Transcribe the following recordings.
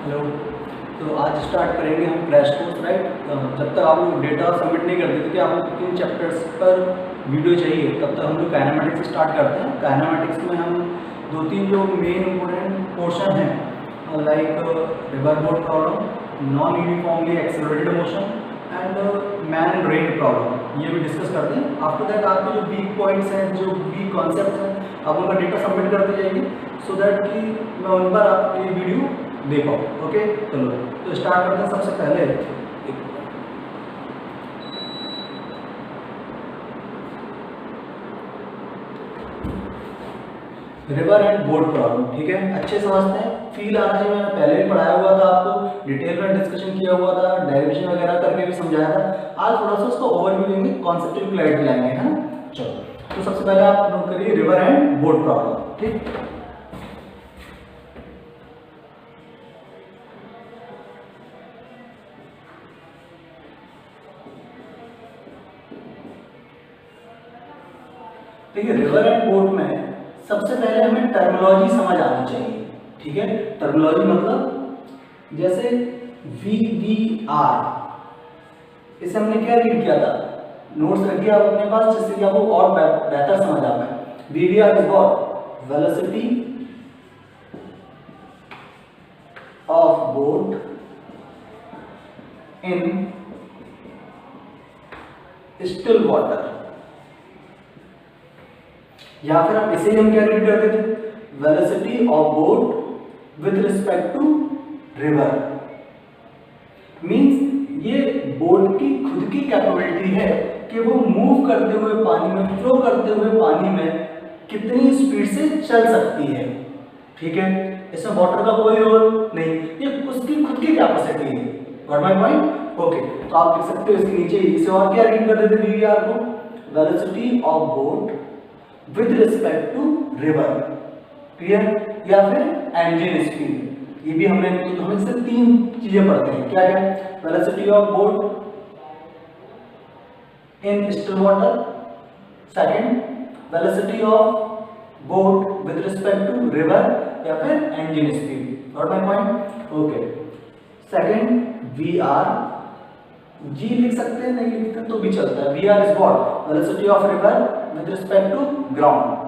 Hello. तो आज start करेंगे हम क्रैश कोर्स, राइट। जब तक आप लोग डेटा सबमिट नहीं करते थे कि आप लोग 3 चैप्टर्स पर वीडियो चाहिए, तब तक हम लोग काइनेमेटिक्स से स्टार्ट करते हैं। काइनेमेटिक्स में हम 2-3 जो मेन इंपॉर्टेंट पोर्शन हैं like river boat problem, non uniformly accelerated motion and man and rain problem, ये भी डिस्कस करते हैं। आफ्टर दैट आपके जो वीक पॉइंट्स हैं, जो वीक कॉन्सेप्ट हैं, आप उनका डेटा सबमिट करते जाएंगे सो दैट कि मैं उन पर आपकी वीडियो दे पाऊँ। ओके, चलो तो स्टार्ट करते हैं। सबसे पहले रिवर एंड बोट प्रॉब्लम, ठीक है, अच्छे समझते हैं। फील आना चाहिए, मैंने पहले भी पढ़ाया हुआ था आपको, डिटेल में डिस्कशन किया हुआ था, डेरिवेशन वगैरह करके भी समझाया था। आज थोड़ा सा उसका ओवरव्यू लेंगे, कॉन्सेप्चुअल क्लैरिटी लाएंगे, है ना। चलो तो सबसे पहले आप नोट करिए रिवर एंड बोट प्रॉब्लम, ठीक। देखिए रिवर एंड बोट में सबसे पहले हमें टर्मिनोलॉजी समझ आनी चाहिए, ठीक है। टर्मिनोलॉजी मतलब जैसे VVR, इसे हमने क्या रीड किया था, नोट्स रखिए आप अपने पास जिससे कि आपको और बेहतर समझ आ पाए। VVR is what, velocity of boat in still water, या फिर हम इसे हम क्या रीड करते थे, velocity of boat with respect to river. Means ये बोट की खुद की कैपेबिलिटी है कि वो मूव करते हुए पानी में, फ्लो करते हुए पानी में कितनी स्पीड से चल सकती है, ठीक है। इसमें वाटर का कोई रोल नहीं, ये उसकी खुद की कैपेसिटी है। Got my point? ओके, तो आप लिख सकते हो इसके नीचे इसे और क्या रीड करते थे VVR को, velocity of boat with respect to river, clear. या फिर एंजिन स्पीड, ये भी हमने हम इससे 3 चीजें पढ़ते हैं, क्या क्या, velocity of boat in still water, second velocity of boat with respect to river, या फिर engine speed. Got my point? Okay, second VR, G लिख सकते हैं, नहीं लिखते तो भी चलता है। VR is what, velocity of river with respect to ground.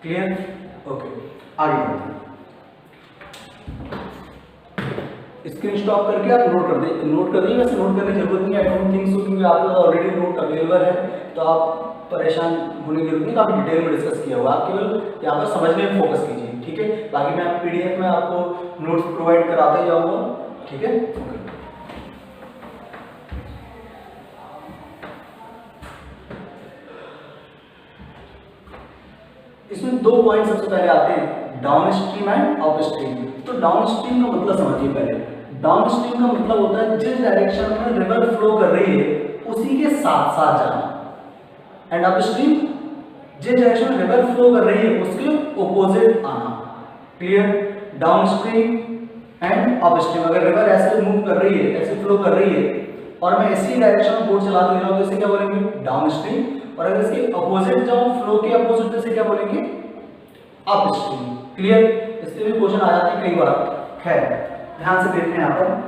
Clear? Okay, आगे बढ़ते हैं। स्क्रीन स्टॉप करके आप नोट कर दीजिए। वैसे नोट करने की जरूरत नहीं है, आई डोंट थिंक सो, क्योंकि आपका ऑलरेडी नोट अवेलेबल है, तो आप परेशान होने की जरूरत नहीं, काफी डिटेल में डिस्कस किया हुआ। आप केवल यहाँ पर समझने में फोकस कीजिए, ठीक है। बाकी मैं PDF में आपको नोट्स प्रोवाइड कराते जाऊंगा, ठीक है। ओके, इसमें 2 पॉइंट सबसे पहले आते हैं, down stream and up stream. तो डाउन स्ट्रीम का मतलब समझिए पहले। डाउन स्ट्रीम का मतलब होता है जिस डायरेक्शन में रिवर फ्लो कर रही है उसी के साथ साथ जाना, एंड अप स्ट्रीम जिस डायरेक्शन में रिवर फ्लो कर रही है उसके ऑपोजिट आना, clear. Down stream and up stream, अगर रिवर ऐसे मूव कर रही है, ऐसे फ्लो कर रही है और मैं इसी डायरेक्शन में बोट चला दे रहा हूं तो इसे क्या बोलेंगे, डाउन स्ट्रीम। और अगर इसके अपोजिट जाऊं, फ्लो के अपोजिट, तो इसे क्या बोलेंगे, अप स्ट्रीम, क्लियर। इससे भी क्वेश्चन आ जाते हैं कई बार। खैर, ध्यान से देखते हैं यहां पर।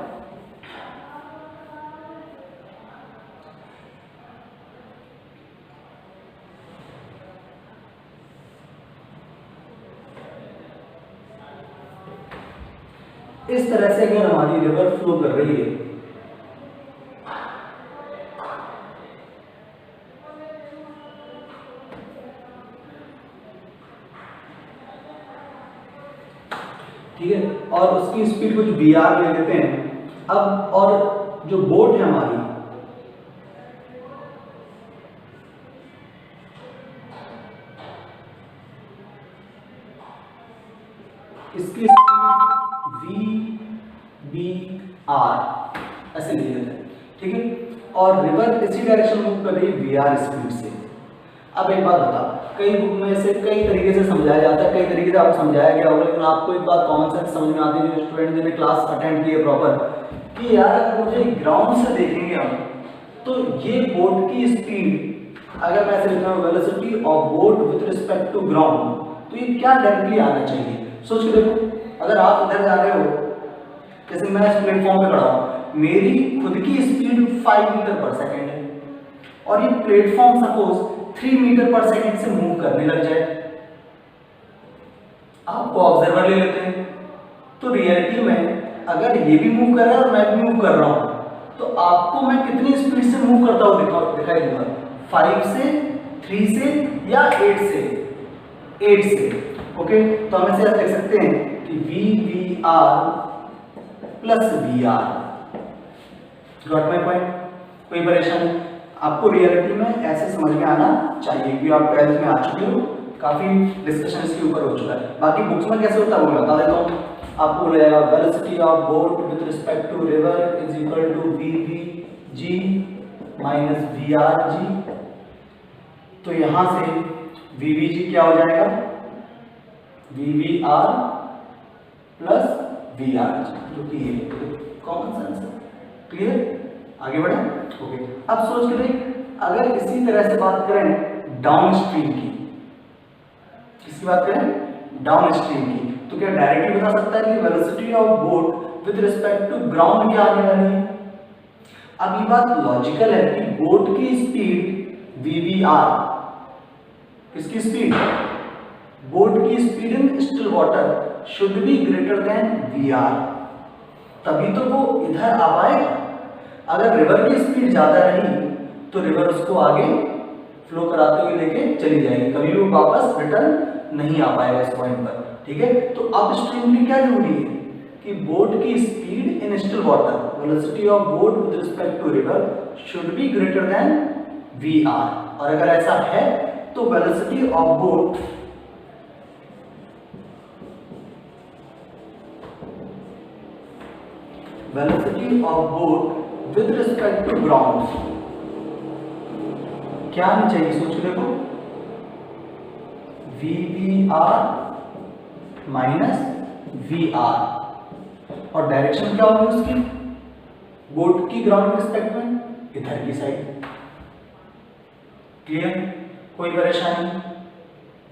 इस तरह से अगर हमारी रिवर फ्लो कर रही है, ठीक है, और उसकी स्पीड कुछ VR ले लेते हैं अब, और जो बोट है हमारी, इसकी स्पीड VBR ऐसे ले लेते हैं, ठीक है। और रिवर इसी डायरेक्शन मूव कर रही है VR स्पीड से। अब एक बात बता, कई बुक में से कई तरीके से समझाया जाता है, कई तरीके से आपको समझाया गया होगा, लेकिन आपको एक बात कॉमन सेंस समझ में आती है जो स्टूडेंट जिन्हें क्लास अटेंड की है प्रॉपर, कि यार अगर मुझे ग्राउंड से देखेंगे हम तो ये बोट की स्पीड, अगर मैं ऐसे लिखता हूँ velocity of boat with respect to ground, तो ये क्या डायरेक्टली आना चाहिए? सोच के देखो, अगर आप इधर जा रहे हो, जैसे मैं इस प्लेटफॉर्म पे खड़ा हूँ, मेरी खुद की स्पीड 5 मीटर पर सेकेंड है और ये प्लेटफॉर्म सपोज 3 मीटर पर सेकेंड से मूव करने लग जाए, आपको ऑब्जर्वर ले लेते हैं, तो रियलिटी में अगर ये भी मूव कर रहा है और मैं भी मूव कर रहा हूँ, तो आपको मैं कितनी स्पीड से मूव करता हूँ दिखाई दूंगा, 5 से, 3 से या 8 से? 8 से। ओके, तो हम इसे लिख सकते हैं कि VVR plus VR। Got my point? कोई परेशानी? आपको रियलिटी में ऐसे समझ में आना चाहिए कि आप 12th में आ चुके हो, काफी डिस्कशन इसके ऊपर हो चुका है। बाकी बुक्स में कैसे होता है वो मैं बता देता हूँ। आपको बोलेगा velocity of boat with respect to river is equal to VVG minus VRG। तो यहां से VVG क्या हो जाएगा? VVR प्लस VRG, जो कि ये कॉमन सेंस है। क्लियर? आगे बढ़े? ओके, अब सोच के देख, अगर इसी तरह से बात करें डाउन स्ट्रीम की, किसकी बात करें? डाउन स्ट्रीम की, तो क्या डायरेक्टली बता सकता है कि velocity of boat with respect to ground क्या आने वाली है? अब ये बात लॉजिकल है कि बोट की स्पीड VVR, किसकी स्पीड? बोट की speed in still water should be greater than VR, तभी तो वो इधर आ पाएगा। अगर रिवर की स्पीड ज्यादा रही तो रिवर उसको आगे फ्लो कराते हुए लेके चली जाएगी, कभी भी वो वापस रिटर्न नहीं आ पाएगा इस पॉइंट पर। ठीक है, तो अब स्ट्रीम में क्या जरूरी है कि बोट की speed in still water, velocity of boat with respect to river should be greater than VR, और अगर ऐसा है तो velocity of boat with respect to ground क्या आनी चाहिए? सोच देखो, VVR माइनस VR, और डायरेक्शन क्या होगी उसकी? बोट की ग्राउंड के रिस्पेक्ट में इधर की साइड। क्लियर? कोई परेशानी?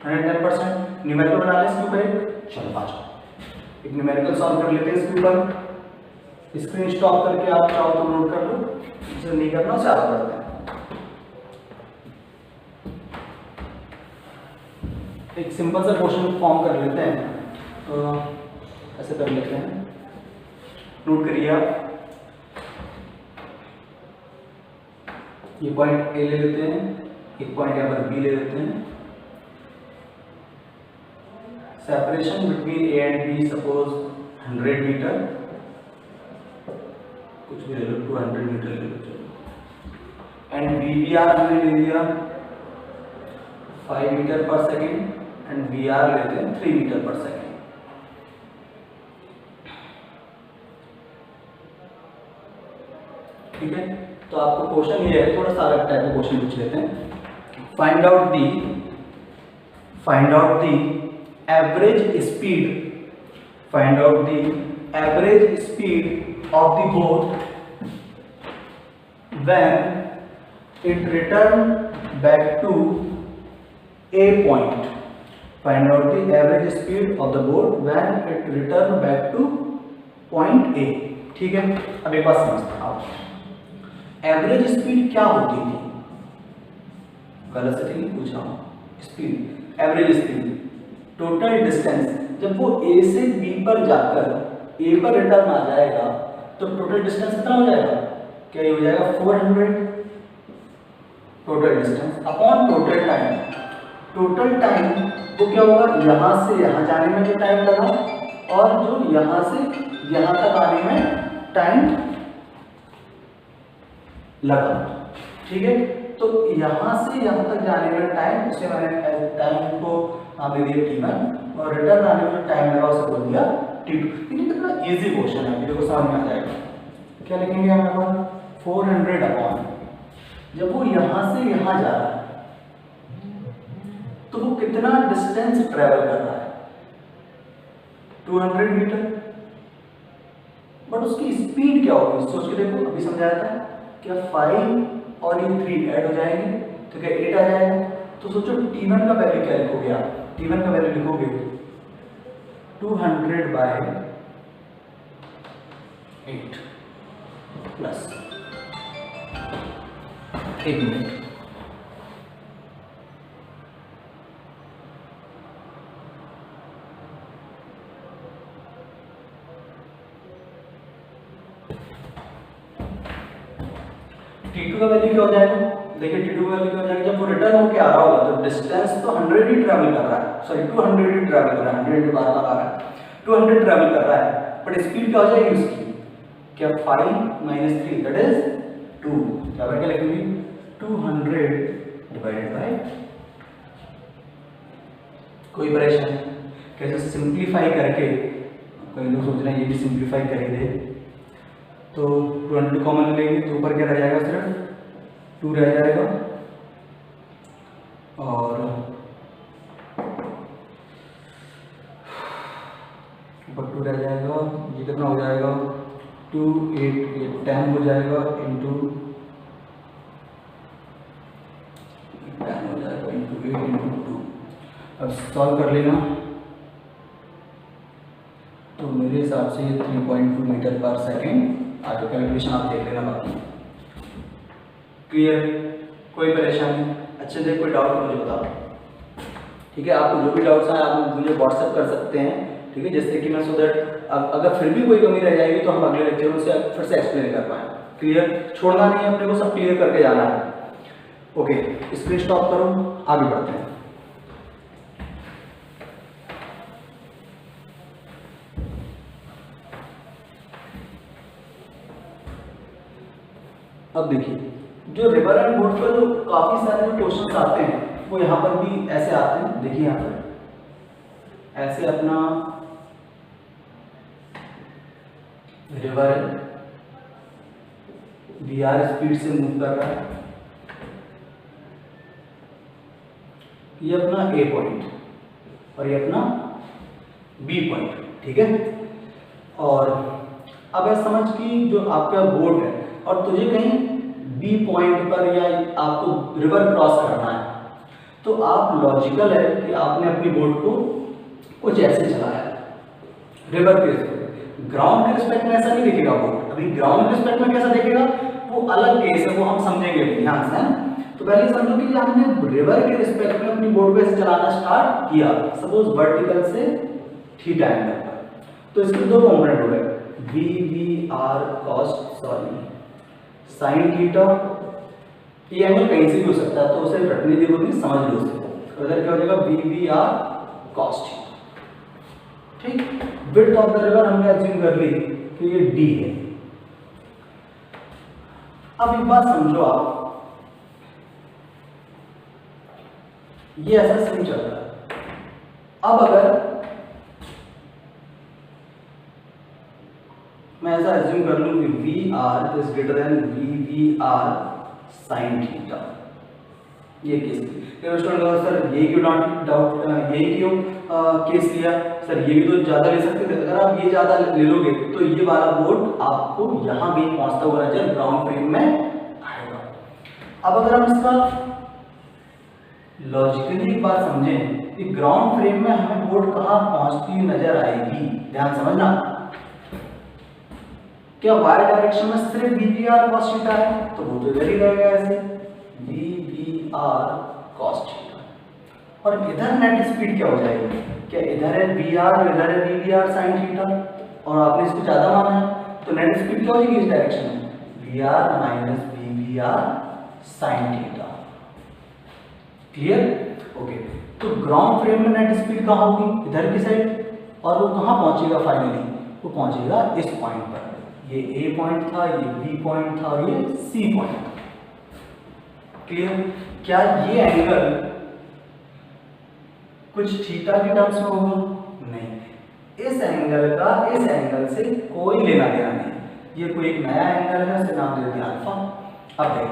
110%। न्यूमेरिकल बना ले इसके ऊपर। चलो आ जाओ, एक न्यूमेरिकल सॉल्व कर लेते हैं इसके ऊपर। स्क्रीन स्टॉप करके आप चाहो तो नोट कर लो, इसे नहीं करना उसे आगे बढ़ते हैं। एक सिंपल सा क्वेश्चन फॉर्म कर लेते हैं, तो ऐसे कर लेते हैं, नोट करिए आप। ये पॉइंट ए ले लेते हैं, एक पॉइंट यहाँ पर बी ले लेते हैं। Separation between A and B suppose 100 metre, कुछ भी ले लो, 200 मीटर ले लो, एंड VVR हमने ले लिया 5 मीटर पर सेकेंड एंड VR लेते हैं 3 मीटर पर सेकेंड। ठीक है, तो आपको क्वेश्चन ये है, थोड़ा सा अलग टाइप का क्वेश्चन पूछ लेते हैं। Find out the average speed of the boat when it return back to a point. Find out the average speed of the boat when it return back to point A. ठीक है, अब एक बात समझते हैं आप, एवरेज स्पीड क्या होती थी? वेलोसिटी नहीं पूछ रहा हूं, speed, average speed, total distance, जब वो A से B पर जाकर A पर रिटर्न आ जाएगा तो टोटल डिस्टेंस कितना हो जाएगा? क्या ये हो जाएगा 400 total distance upon total time. Total time वो क्या होगा? यहां से यहां जाने में जो टाइम लगा और जो यहां से यहां तक आने में टाइम लगा। ठीक है, तो यहां से यहां तक जाने में टाइम, उसे मैंने टाइम को नाम दे दिया T1 और रिटर्न आने में जो टाइम लगा उसे बोल दिया T2। लेकिन कितना इजी क्वेश्चन है, देखो समझ में आ जाएगा। क्या लिखेंगे हम यहाँ पर? 400 अपॉन, जब वो यहां से यहां जा रहा है तो वो कितना डिस्टेंस ट्रेवल कर रहा है? 200 मीटर। बट उसकी स्पीड क्या होगी? सोच के देखो, अभी समझाया था क्या 5 और ये 3 ऐड हो जाएंगे तो क्या 8 आ जाएगा। तो सोचो T1 का वैल्यू क्या लिखोगे आप, T1 का वैल्यू लिखोगे 200 बाय 8 प्लस 1 मिनट। T2 का वैल्यू क्या हो जाएगा, देखिए T2 का वैल्यू क्या हो जाएगा, जब वो रिटर्न होके आ रहा होगा तो डिस्टेंस तो 100 ही ट्रैवल कर रहा है, सॉरी 200 ही ट्रैवल कर रहा है, 100 बार बार आ रहा है, 200 ट्रैवल कर रहा है, बट स्पीड क्या हो जाएगी उसकी, क्या 5 माइनस 3 दैट इज 2, क्या करके लिखेंगे 200 डिवाइडेड बाय, कोई परेशानी कैसे सिंप्लीफाई करके, कई लोग सोच रहे हैं ये भी सिंप्लीफाई कर ही दे, तो 200 कॉमन लेंगे तो ऊपर क्या रह जाएगा, सिर्फ 2 रह जाएगा और ऊपर 2 रह जाएगा, ये कितना हो जाएगा 2 8 ये 10 हो जाएगा इंटू 10 हो जाएगा इंटू 8 इंटू 2। अब सॉल्व कर लेना तो मेरे हिसाब से ये 3.2 मीटर पर सेकेंड, आगे कैलकुलेशन आप देख लेना बाकी। क्लियर, कोई परेशानी, अच्छे से कोई डाउट मुझे बताओ, ठीक है। आपको जो भी डाउट्स हैं आप मुझे व्हाट्सएप कर सकते हैं, ठीक है, जिससे कि मैं सो दैट अगर फिर भी कोई कमी रह जाएगी तो हम अगले लेक्चर में से फिर से एक्सप्लेन कर पाएँ। क्लियर, छोड़ना नहीं है अपने को, सब क्लियर करके जाना है। ओके, स्क्रीन स्टॉप करो, आगे बढ़ते हैं। अब देखिए जो रिवर एंड बोट पर जो काफी सारे जो क्वेश्चंस आते हैं वो यहाँ पर भी ऐसे आते हैं। देखिए यहाँ पर ऐसे अपना रिवर वीआर स्पीड से मूव कर रहा है, ये अपना ए पॉइंट और ये अपना बी पॉइंट, ठीक है। और अब ऐसा समझ कि जो आपका बोट है और तुझे कहीं बी पॉइंट पर या आपको रिवर क्रॉस करना है, तो आप लॉजिकल है कि आपने अपनी बोट को कुछ ऐसे चलाया रिवर के रिस्पेक्ट, ग्राउंड के रिस्पेक्ट में ऐसा नहीं दिखेगा बोट। अभी ग्राउंड के रिस्पेक्ट में कैसा दिखेगा वो अलग केस है, वो हम समझेंगे ध्यान से। तो पहले समझो कि हमने रिवर के रिस्पेक्ट में अपनी बोट को ऐसे चलाना स्टार्ट किया, सपोज वर्टिकल से थीटा एंगल पर, तो इसके दो कॉम्पोनेंट हो गए, V V R cos sorry sine theta, ये एंगल कहीं से भी हो सकता है तो उसे रटने की जरूरत नहीं, समझ लो उसको। इधर क्या हो जाएगा V V R cos theta, ठीक। विड्थ ऑफ द रिवर हमने अज्यूम कर ली कि ये डी है। अब एक बात समझो आप, ये ऐसा सीन चल रहा है। अब अगर मैं ऐसा अज्यूम कर लूं कि V R is greater than V V R sine theta, ये केस सर ये क्यों डाउट ये क्यों केस लिया सर, ये भी तो ज्यादा ले सकते थे। अगर आप ये ज्यादा ले लोगे तो ये वाला बोर्ड आपको यहां भी पहुंचता हुआ नजर ग्राउंड फ्रेम में आएगा। अब अगर हम इसका लॉजिकली एक बात समझें कि ग्राउंड फ्रेम में हमें बोर्ड कहां पहुंचती नजर आएगी, ध्यान समझना। क्या वाई डायरेक्शन में सिर्फ V V R cos theta है तो वो तो इधर ही रहेगा ऐसे V V R cos theta, और इधर नेट स्पीड क्या हो जाएगी, क्या इधर है वी आर और इधर है V V R sine theta, और आपने इसको ज्यादा माना है तो नेट स्पीड क्या हो जाएगी इस डायरेक्शन में V R minus V V R sine theta. Clear, okay. तो ग्राउंड फ्रेम में नेट स्पीड कहाँ होगी, इधर की साइड, और वो कहाँ पहुंचेगा फाइनली, वो पहुंचेगा इस पॉइंट पर। ये ए पॉइंट था, ये बी पॉइंट था और ये सी पॉइंट था। क्लियर, क्या ये एंगल कुछ थीटा के टर्म्स में होगा, नहीं। इस एंगल का इस एंगल से कोई लेना देना नहीं, ये कोई एक नया एंगल है, इसे नाम दे दिया अल्फा। अब देख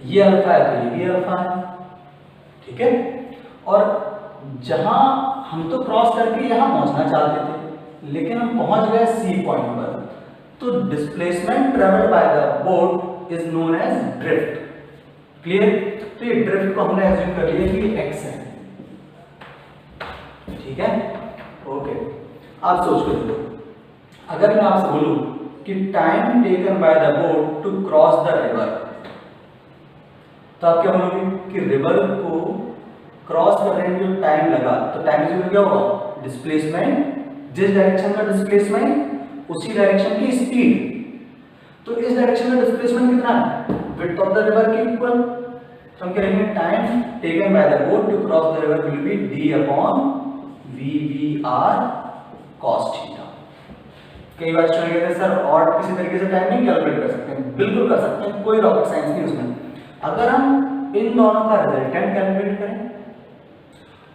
ये अल्फा है तो ये भी अल्फा है, ठीक है। और जहां हम तो क्रॉस करके यहां पहुंचना चाहते थे लेकिन हम पहुंच गए सी पॉइंट पर, तो displacement travelled by the boat is known as drift. Clear? तो ये ड्रिफ्ट को हमने एज्यूम कर लिया कि x है, ठीक है, ओके। आप सोच कर देखो, अगर मैं आपसे बोलूं कि time taken by the boat to cross the river, तो आप क्या बोलोगे कि रिवर को क्रॉस करने में जो टाइम लगा, तो टाइम इक्वल क्या होगा, डिस्प्लेसमेंट, जिस डायरेक्शन का डिस्प्लेसमेंट उसी डायरेक्शन की स्पीड। तो इस डायरेक्शन का डिस्प्लेसमेंट कितना है, विड्थ ऑफ द रिवर के इक्वल। तो हम कहेंगे time taken by the boat to cross the river will be d upon vvr cos theta. कई बार स्टूडेंट कहते हैं सर और किसी तरीके से टाइम नहीं कैलकुलेट कर सकते हैं, बिल्कुल कर सकते हैं, कोई रॉकेट साइंस नहीं उसमें। अगर हम इन दोनों का रिजल्टेंट कैलकुलेट करें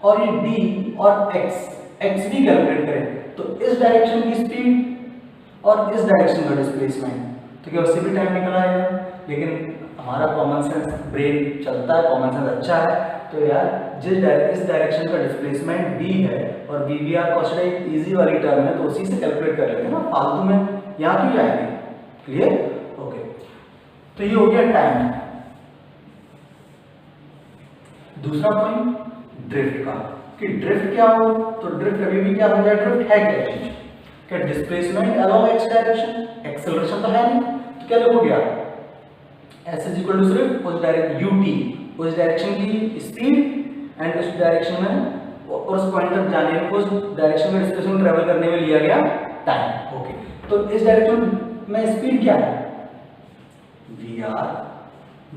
और ये d और x भी कैलकुलेट करें, तो इस डायरेक्शन की स्पीड और इस डायरेक्शन का डिस्प्लेसमेंट, तो क्या उससे भी टाइम निकल आएगा। लेकिन हमारा कॉमन सेंस ब्रेन चलता है, कॉमन सेंस अच्छा है, तो यार इस डायरेक्शन का डिस्प्लेसमेंट d है और vvr cos थीटा एक इजी वाली टर्म है, तो उसी से कैलकुलेट कर लेते हैं ना, फालतू में यहाँ क्यों जाएंगे। क्लियर? ओके, तो ये हो गया टाइम। दूसरा पॉइंट ड्रिफ्ट का, कि ड्रिफ्ट क्या हो, तो ड्रिफ्ट कभी भी क्या हो जाए, ड्रिफ्ट है क्या चीज, क्या displacement along x direction, acceleration तो है नहीं, तो क्या लिखोगे आप, s इज इक्वल टू सिर्फ उस डायरेक्शन ut, उस डायरेक्शन की स्पीड एंड उस डायरेक्शन में और उस पॉइंट तक जाने में, उस डायरेक्शन में डिस्प्लेसमेंट ट्रेवल करने में लिया गया टाइम। ओके, तो इस डायरेक्शन में स्पीड क्या है, vr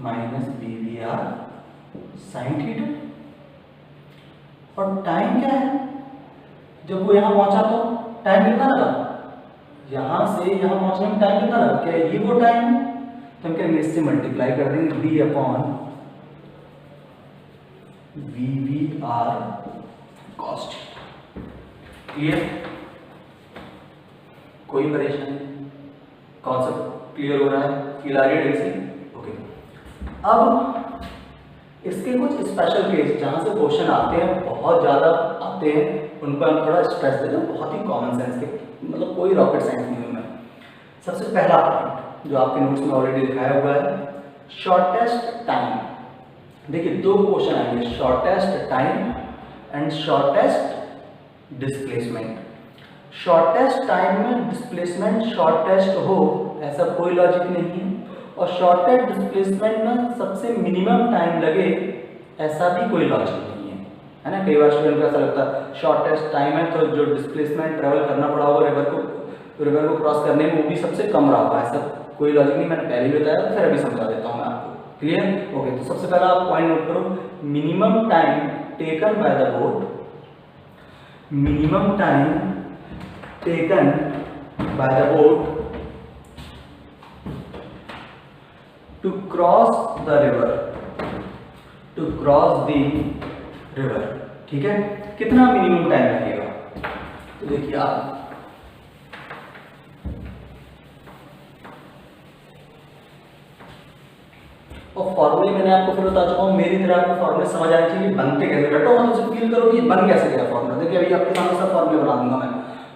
minus vvr sin theta, और टाइम क्या है, जब वो यहां पहुंचा तो टाइम कितना लगा, यहां से यहां पहुंचने में टाइम कितना लगा, क्या ये वो टाइम है, तो हम कहेंगे इससे मल्टीप्लाई कर देंगे d upon vvr cos theta. Clear? कोई परेशानी, कॉन्सेप्ट क्लियर हो रहा है, फील आ रही है से? ओके, अब इसके कुछ स्पेशल केस जहां से क्वेश्चन आते हैं, बहुत ज्यादा आते हैं, उन पर हम थोड़ा स्ट्रेस देते हैं, बहुत ही कॉमन सेंस के, मतलब कोई रॉकेट साइंस नहीं है उनमें। सबसे पहला पॉइंट जो आपके नोट्स में ऑलरेडी दिखाया हुआ है, शॉर्टेस्ट टाइम। देखिए दो क्वेश्चन आएंगे, shortest time and shortest displacement. Shortest time में डिस्प्लेसमेंट शॉर्टेस्ट हो ऐसा कोई लॉजिक नहीं है, और शॉर्टेस्ट डिस्प्लेसमेंट में सबसे मिनिमम टाइम लगे ऐसा भी कोई लॉजिक नहीं है ना। कई बार स्टूडेंट को ऐसा लगता है शॉर्टेस्ट टाइम है तो जो डिस्प्लेसमेंट ट्रेवल करना पड़ा होगा रिवर को क्रॉस करने में वो भी सबसे कम रहा होगा, ऐसा कोई लॉजिक नहीं। मैंने पहले भी बताया, फिर अभी समझा देता हूँ मैं आपको। क्लियर? ओके, तो सबसे पहला आप पॉइंट नोट करो, minimum time taken by the boat, minimum time taken by the boat to cross the river, to cross the river, ठीक है। कितना मिनिमम टाइम लगेगा, तो देखिए आप और फॉर्मूले मैंने आपको फिर बता चुका हूं, मेरी तरह आपको फॉर्मूले समझ आने चाहिए बनते कैसे, रटो मत, उसे फील करो कि बन कैसे गया फॉर्मूला। देखिए अभी आपके सामने सब फॉर्मूले बना दूंगा मैं,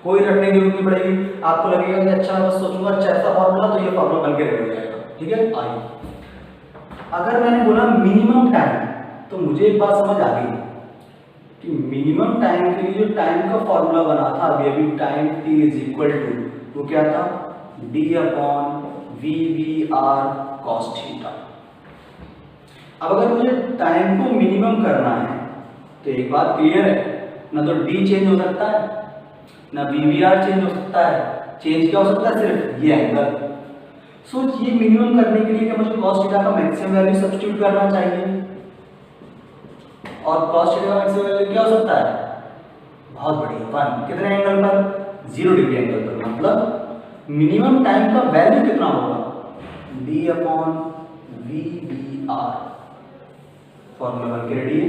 कोई रटने की जरूरत नहीं पड़ेगी। आपको लगेगा कि अच्छा मैं बस सोचूंगा अच्छा ऐसा फॉर्मूला, तो ये फॉर्मूला बन के रेडी हो जाएगा। ठीक है, आइए, अगर मैंने बोला मिनिमम टाइम, तो मुझे एक बात समझ आ गई कि मिनिमम टाइम के लिए जो टाइम का फॉर्मूला बना था अभी time t is equal to वो क्या था, d upon vvr cos theta. अब अगर मुझे टाइम को मिनिमम करना है तो एक बात क्लियर है, ना तो d चेंज हो सकता है ना vvr चेंज हो सकता है, चेंज क्या हो सकता है, सिर्फ ये एंगल। ये मिनिमम करने के लिए क्या मुझे cos थीटा का मैक्सिमम वैल्यू सब्स्टिट्यूट करना चाहिए, और cos थीटा का मैक्सिमम वैल्यू क्या हो सकता है, बहुत बढ़िया 1, कितने एंगल पर, 0 डिग्री एंगल पर। मतलब मिनिमम टाइम का वैल्यू कितना होगा, d अपॉन vvr। फॉर्मूला बन के रेडी है,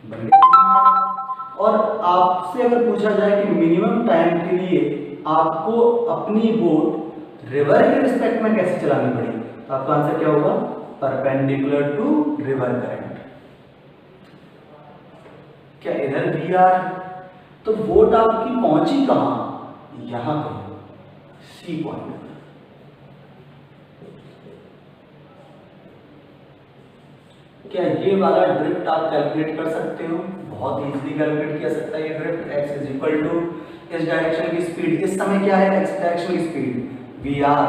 बन गया। और आपसे अगर पूछा जाए कि मिनिमम टाइम के लिए आपको अपनी बोट रिवर के रिस्पेक्ट में कैसे चलानी पड़ी, तो आपका आंसर क्या होगा, परपेंडिकुलर टू रिवर करंट। क्या इधर भी आर, तो बोट आपकी पहुंची कहां, यहां कहीं सी पॉइंट। क्या ये वाला ड्रिफ्ट आप कैलकुलेट कर सकते हो? बहुत इजीली कैलकुलेट किया सकता है ये drift. x is equal to इस डायरेक्शन की स्पीड, इस समय क्या है x डायरेक्शन की स्पीड vr,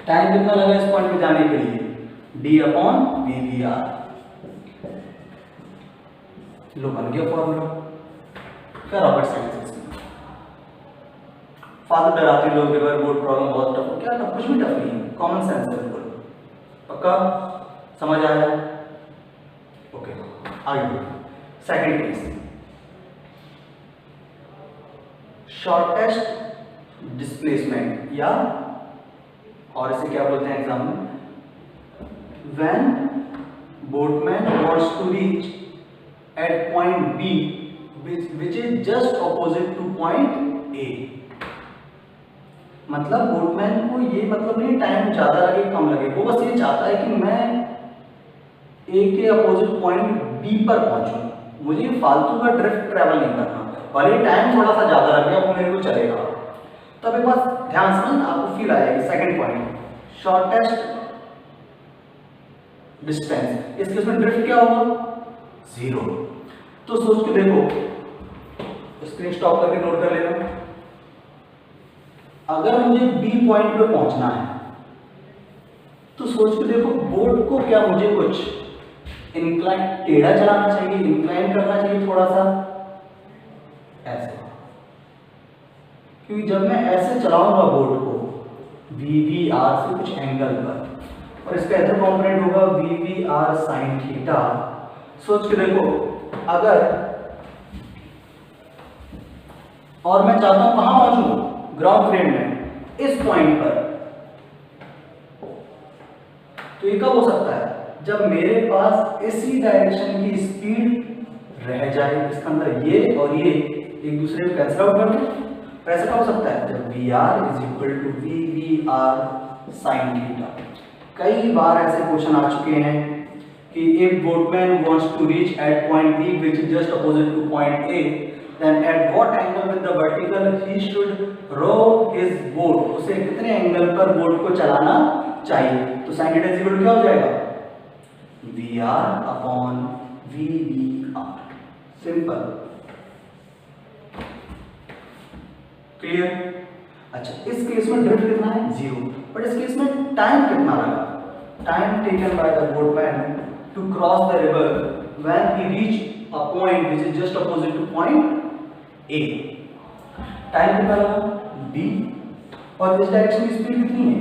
टाइम कितना लगा इस पॉइंट पे जाने के लिए d अपॉन vvr। लो बन गया फॉर्मूला। क्या रॉकेट साइंस फादर डराते लोग रिवर बोर्ड प्रॉब्लम बहुत टफ हो, क्या टफ? कुछ भी टफ नहीं है, कॉमन सेंस है बिल्कुल। पक्का समझ आया? ओके आगे बढ़ो। सेकंड केस, शॉर्टेस्ट डिस्प्लेसमेंट, या और इसे क्या बोलते हैं एग्जाम में, when boatman wants to reach at point B which is just opposite to point A. मतलब बोटमैन को ये मतलब नहीं टाइम ज्यादा लगे कम लगे, वो बस ये चाहता है कि मैं ए के अपोजिट पॉइंट बी पर पहुंचूं, मुझे फालतू का ड्रिफ्ट ट्रैवल नहीं करना, भले टाइम थोड़ा सा ज्यादा लगे वो मेरे को चलेगा। तो अभी बस ध्यान से आपको फील आएगी। सेकंड पॉइंट, शॉर्टेस्ट डिस्टेंस, इस केस में ड्रिफ्ट क्या होगा? 0। तो सोच के देखो, स्क्रीन स्टॉप करके नोट कर लेना। अगर मुझे बी पॉइंट पे पहुंचना है तो सोच के देखो, बोट को क्या मुझे कुछ इंक्लाइन टेढ़ा चलाना चाहिए, इंक्लाइन करना चाहिए थोड़ा सा ऐसे, क्योंकि जब मैं ऐसे चलाऊंगा बोट को VVR से कुछ एंगल पर, और इसका ऐसा कॉम्पोनेंट होगा VVR साइन थीटा। सोच के देखो, अगर और मैं चाहता हूं कहां पहुंचूं? ग्राउंड प्लेन में, इस पॉइंट पर, तो ये कब हो सकता है? जब मेरे पास इसी डायरेक्शन की स्पीड रह जाए, इसके अंदर ये और ये एक दूसरे को कैंसिल आउट कर दें। ऐसा कब हो सकता है? जब VR is equal to VVR sine theta. कई बार ऐसे क्वेश्चन आ चुके हैं कि if boatman wants to reach at point B which is just opposite to point A, then at what angle with the vertical he should row his boat, उसे कितने angle पर बोट को चलाना चाहिए? तो sin थीटा इक्वल टू क्या हो जाएगा? VR upon VVR। Simple, clear? अच्छा, इस केस में ड्रिफ्ट कितना है? 0। बट इस केस में टाइम कितना लगा? Time taken by the boatman to cross the river when he reach a point which is just opposite to point A. Time कितना लगा? d, और इस डायरेक्शन की स्पीड कितनी है?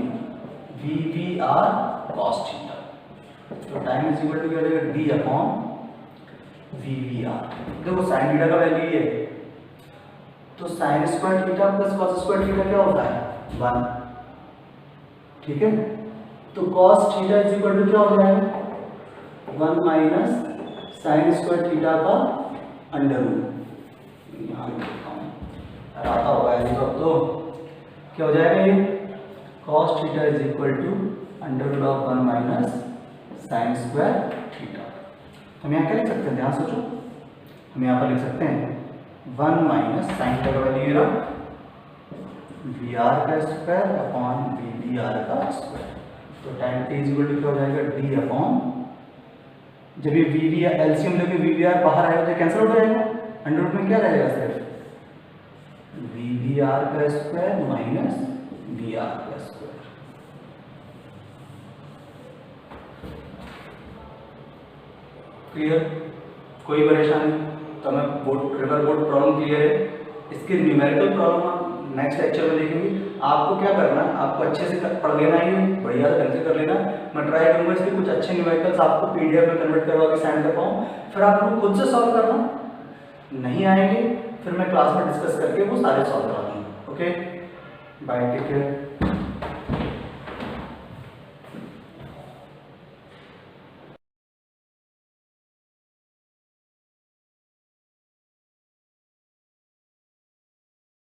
VVR cos theta. तो टाइम इज इक्वल टू क्या हो जाएगा? d upon VVR। देखो साइन थीटा का वैल्यू ये है, तो sine square theta plus cos square theta क्या होता है? 1। ठीक है, तो cos theta is equal to क्या हो जाएगा? 1 माइनस साइन स्क्वायर थीटा का अंडर रूट। आता होगा ऐसे तो क्या हो जाएगा? ये cos theta is equal to under root of 1 minus sine square theta. हम यहाँ क्या लिख सकते हैं? ध्यान सोचो, हम यहाँ पर लिख सकते हैं 1 माइनस साइन थीटा का वैल्यू रहा VR का स्क्वायर अपॉन VVR का स्क्वायर। तो time t is equal to क्या हो जाएगा? d अपॉन, जब ये VVR एलसीएम लेके VVR बाहर आएगा तो कैंसिल हो जाएगा, अंडर रूट में क्या रहेगा? सिर्फ VVR का स्क्वायर माइनस VR का स्क्वायर। क्लियर? कोई परेशानी? तो हमें boat river boat problem clear है। इसके न्यूमेरिकल प्रॉब्लम हम नेक्स्ट लेक्चर में देखेंगे। आपको क्या करना है? आपको अच्छे से पढ़ लेना ही, बढ़िया से कर लेना। मैं ट्राई करूंगा इसके कुछ अच्छे न्यूमेरिकल्स आपको PDF में कन्वर्ट करवा के सेंड कर पाऊँ, फिर आप लोग खुद से सॉल्व करना। नहीं आएंगे फिर मैं क्लास में डिस्कस करके वो सारे सॉल्व करा दूंगा। Okay, bye, take care.